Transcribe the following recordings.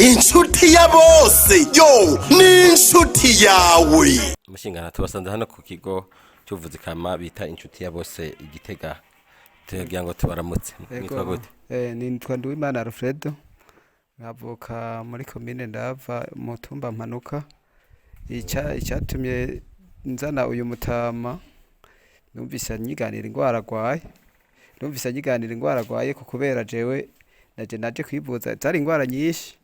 inshuti ya bose yo ni inshuti yawe. Mushingana tubasanze hano ku kigo cy'ubuvuzi kama bita inshuti ya bose Igitega. Tugira ngo tubaramutse. Nitwa gute? Nitwa Nduwimana Alfredo. Ngavuka muri commune Ndava mu tumba Mpanuka. Icyatumye nzana uyu mutama numvise anyiganira ingwara agwaye. Ko kubera jewe naje kwivuza zari ingwara nyinshi.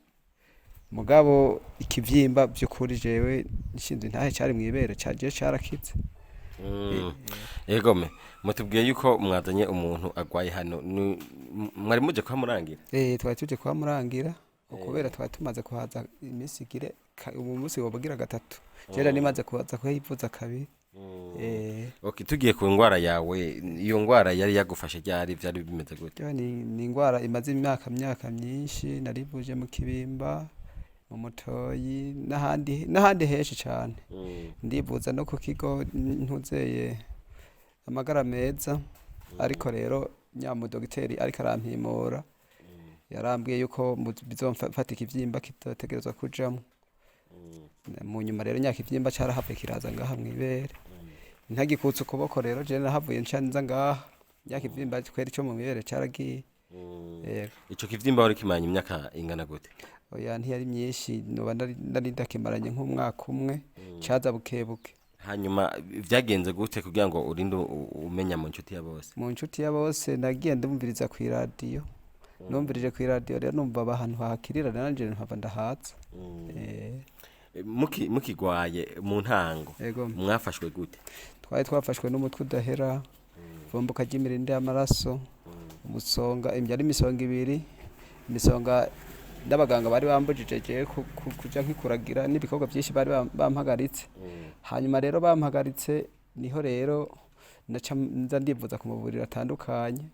Mugabo ikivyimba by'ukuri jewe nishinze ntahe cyari mwibere cyaje cyarakitse. Yegome mutubwiye yuko mwazanye umuntu agwaye hano mwari muje kwa murangira? Twari tuje kwa murangira ukubera twari tumaze kuhaza iminsi igire ubu munsi wobagira gatatu. Jera nimaze kuhaza ko yivuza kabiri. Okay, tugiye ku ngwara yawe, iyo ngwara yari yagufashe ryari byari bimeze gute? Ni ingwara imaze imyaka myinshi, narivuje mu kibimba, mu mutoyi n'ahandi heshi cyane. Ndivuza no ku kigo ntuzeye amagara meza, ariko rero nyamudogiteri ariko arampimura yarambwiye yuko bizomfata ikivyimba kitotegerezwa kujamo. Mu nyuma rero nyakivyimba cyarahavuye kiraza ngaha mwibere. Ntagikutse ukuboko rero je nahavuye ncanza ngaha nyakivyimba kweri cyo mu mibere cyaragiye. Ico kivyimba wari kimanye imyaka ingana gute? Oya ntiyari myinshi noba nari ndakimaranye nk'umwaka umwe cyaza bukebuke. Hanyuma vyagenze gute kugira ngo urinde umenya mu nshuti ya bose? Mu nshuti ya bose nagiye ndumviriza ku radio. Numvirije ku radio rero numva ahantu hakirira nanje nkava ndahatsa. Mukigwaye mu ntango mwafashwe gute? Twafashwe n'umutwe udahera, vumbuka ry'imirinde y'amaraso, umusonga, imbyari imisonga ibiri, imisonga n'abaganga bari bambujije je kuja nkikuragira n'ibikorwa byinshi bari bampagaritse. Hanyuma rero bampagaritse niho rero nza ndivuza ku mavuriro atandukanye.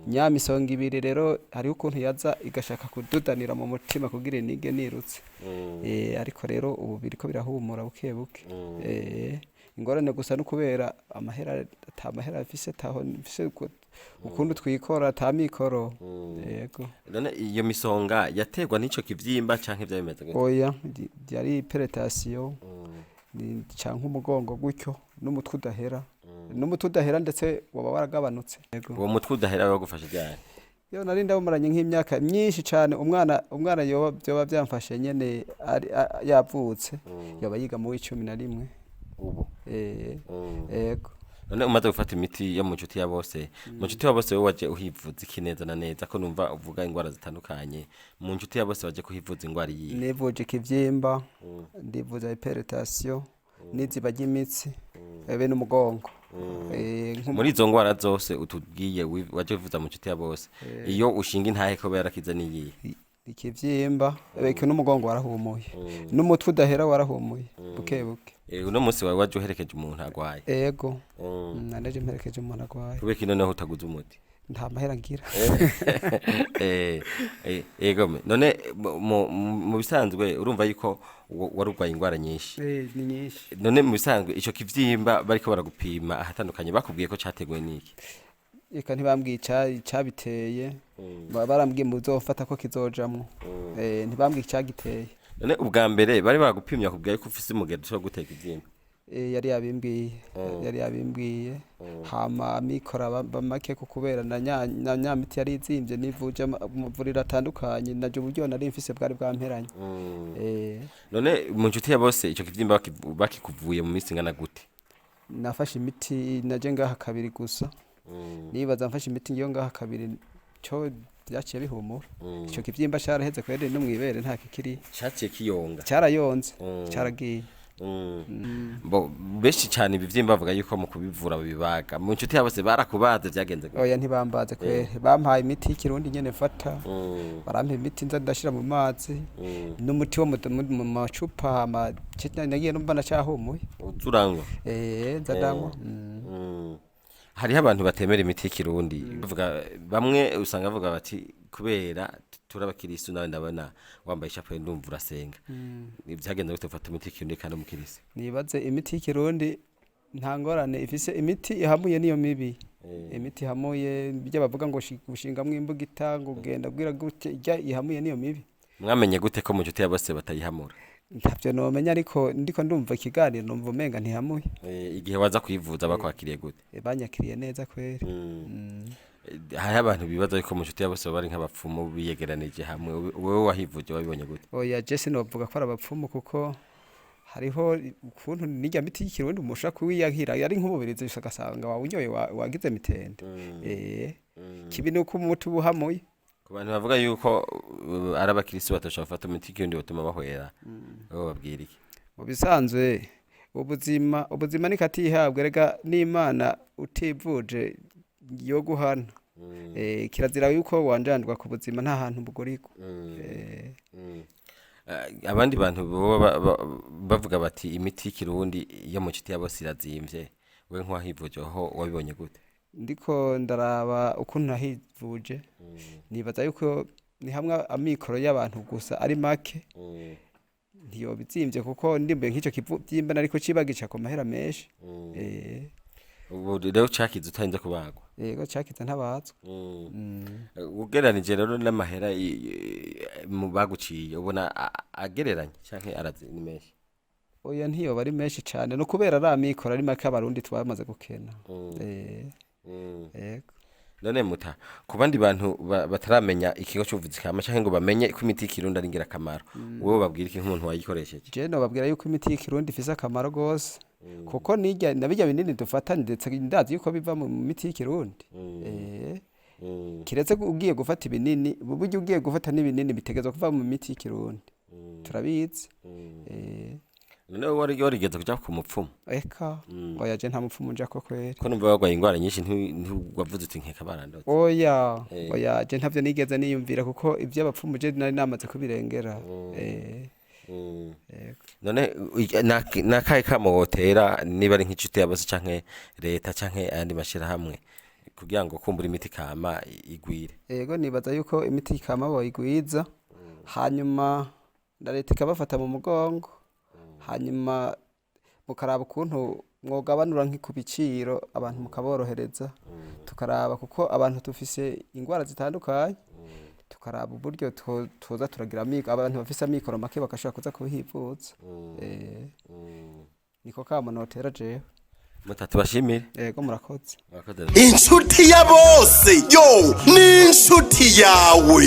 Nyamisonga ibiri rero hari ukuntu yaza igashaka kududanira mu mutima kugira inige nirutse. Ariko rero ubu biriko birahumura bukebuke. Ingorane gusa no kubera amahera afise taho mfise ukuntu twikora atamikoro. Yego. None iyo misonga yategwa n'ico kivyimba canke vyabimeze gute? Oya yari penetation. Ni canke umugongo gutyo n'umutwe udahera. N'umutwe udahera ndetse waba waragabanutse. Uwo mutwe udahera wagufashe ryari? Yo nari ndawumaranye nk'imyaka myinshi cyane. Umwana yoba byamfashe nyene yavutse yoba yiga mu 11 ubu. Yego. None umaze gufata imiti yo mu nshuti ya bose, mu nshuti ya bose waje uhivuza ikineza na neza ko numva uvuga ingwara zitandukanye. Mu nshuti ya bose waje kuhivuza ingwara yiye? Nivuje kivyimba, ndivuza hypertension, niziba ry'imitsi, ebe n'umugongo. Muri izo ngwara zose utubwiye waje uhivuza mu nshuti ya bose, iyo ushinga intahe ko yarakiza niyiye? Ikivyimba, ebe n'umugongo warahumuye, n'umutwe udahera warahumuye bukebuke. Uno munsi wawe waje uherekeje umuntu agwaye? Yego. Nanaje mperekeje umuntu agwaye. Kubera kino naho utaguze umuti? Nta mahera ngira. Yego. None mu bisanzwe urumva yuko warugwaye ingwara nyinshi? Ni nyinshi. None mu bisanzwe ico kivyimba bariko baragupima ahatandukanye bakubwiye ko cyateguwe niki? Eka ntibambwiye cyabiteye. Barambwiye muzofata ko kizojamwo. Ntibambwiye cyagiteye. None ubwa mbere bari bagupimya kubwiye ko ufise umugedo cyo guteka ivyimba? Yari yabimbwiye. Hama amikora bamake ko kubera na nyamiti yari izimvye nivuje muvurira atandukanye naje uburyo nari mfise bwari bwamperanye. None mu nshuti ya bose ico kivyimba bakikuvuye mu minsi ngana gute? Nafashe imiti naje ngaha kabiri gusa. Nibaza mfashe imiti ngiyo ngaha kabiri cyo byaciye bihumura. Ico kivyimba cyaraheze kwere no mwibere nta kikiri. Cyaciye kiyonga? Cyarayonze, cyaragiye. Beshi cyane ibivyimba bavuga yuko mu kubivura bibaga. Mu nshuti yabose barakubaze byagenze gute? Oya ntibambaze kwere. Bampaye imiti y'ikirundi nyene mfata. Barampa imiti nza ndashira mu mazi. N'umuti wo mu macupa nagiye numva nacyahumuye. Uzurangwa? Nzadangwa. Hariho abantu batemera imiti y'ikirundi bavuga bamwe usanga bavuga bati kubera turabakirisu nawe ndabona wambaye ishapo ndumva urasenga. Ivyagenda gute ufata imiti y'ikirundi kandi umukirisi? Nibaze imiti y'ikirundi nta ngorane ifise, imiti ihamuye niyo mibi. Imiti ihamuye byo bavuga ngo gushingamwe imbugita ngo genda bwira gutya ijya ihamuye niyo mibi. mwamenye gute ko mu nshuti ya bose batayihamura ntavyo nomenya ariko ndiko ndumva ikiganiro numva umenga ntihamuye igihe waza kwivuza bakwakiriye gute banyakiriye neza kweri hari abantu bibaza ko mu nshuti ya bose bari nk'abapfumu biyegeranije hamwe wowe wahivuje wabibonye gute oya Jesse novuga ko ari abapfumu kuko hariho ukuntu nijya miti y'ikirundi umusha kuwiyahira yari nk'ububirizi ugasanga wawunyoye wagize mitende kibi nuko umuti ubuhamuye ku bantu bavuga yuko ari abakirisi batashobora gufata imiti y'ikirundi batuma bahwera wowe babwira iki mu bisanzwe ubuzima nikatihabwa rega n'Imana utivuje yo guhana kirazira yuko wanjandwa ku buzima nta hantu bugoriko abandi bantu bavuga bati imiti y'ikirundi yo mu nshuti ya bose irazimvye we nk'uwahivuje aho wabibonye gute ndiko ndaraba ukuntu nahivuje nibaza yuko ni hamwe amikoro y'abantu gusa ari make ntiyo bizimvye kuko ndimbe nk'ico kivyimba nariko cibagica ku mahera menshi ubu rero cakize utarinze kubagwa yego cakize ntabazwa ugereranije rero n'amahera mu baguciye ubona agereranye canke ni menshi oya ntiyo bari menshi cane no kubera ari amikoro ari make abarundi twamaze gukena yego none muta ku bandi bantu bataramenya ikigo cy'ubuvuzi kama canke ngo bamenye ko imiti y'ikirundi ari ngirakamaro wowe babwira iki nk'umuntu wayikoresheje je no babwira yuko imiti y'ikirundi ifise akamaro gose kuko nabijya binini dufata ndetse ndazi yuko biva mu miti y'ikirundi kiretse ugiye gufata ibinini buryo ugiye gufata n'ibinini bitegezwa kuva mu miti y'ikirundi turabizi none warigeze kuja ku mupfumu eka oya je nta mupfumu nja ko kweri ko numva bagwaye ingwara nyinshi ntiwavuze uti nkeka barandotse oya je ntavyo nigeze niyumvira kuko ivyo abapfumu je nari namaze kubirengera none nakaye kamotera niba ari nk'inshuti ya bose canke leta canke ayandi mashirahamwe kugira ngo kumbura imiti kama igwire yego nibaza yuko imiti kama boyigwiza hanyuma na leta ikabafata mu mugongo hanyuma mukaraba ukuntu mwogabanura nk'ikubiciro abantu mukaborohereza tukaraba kuko abantu tufise ingwara zitandukanye tukaraba uburyo tuza turagira abantu bafise amikoro make bakashaka kuza kuhivuza niko kamunotera jewe mutatu bashimire yego murakoze inshuti ya bose yo ni inshuti yawe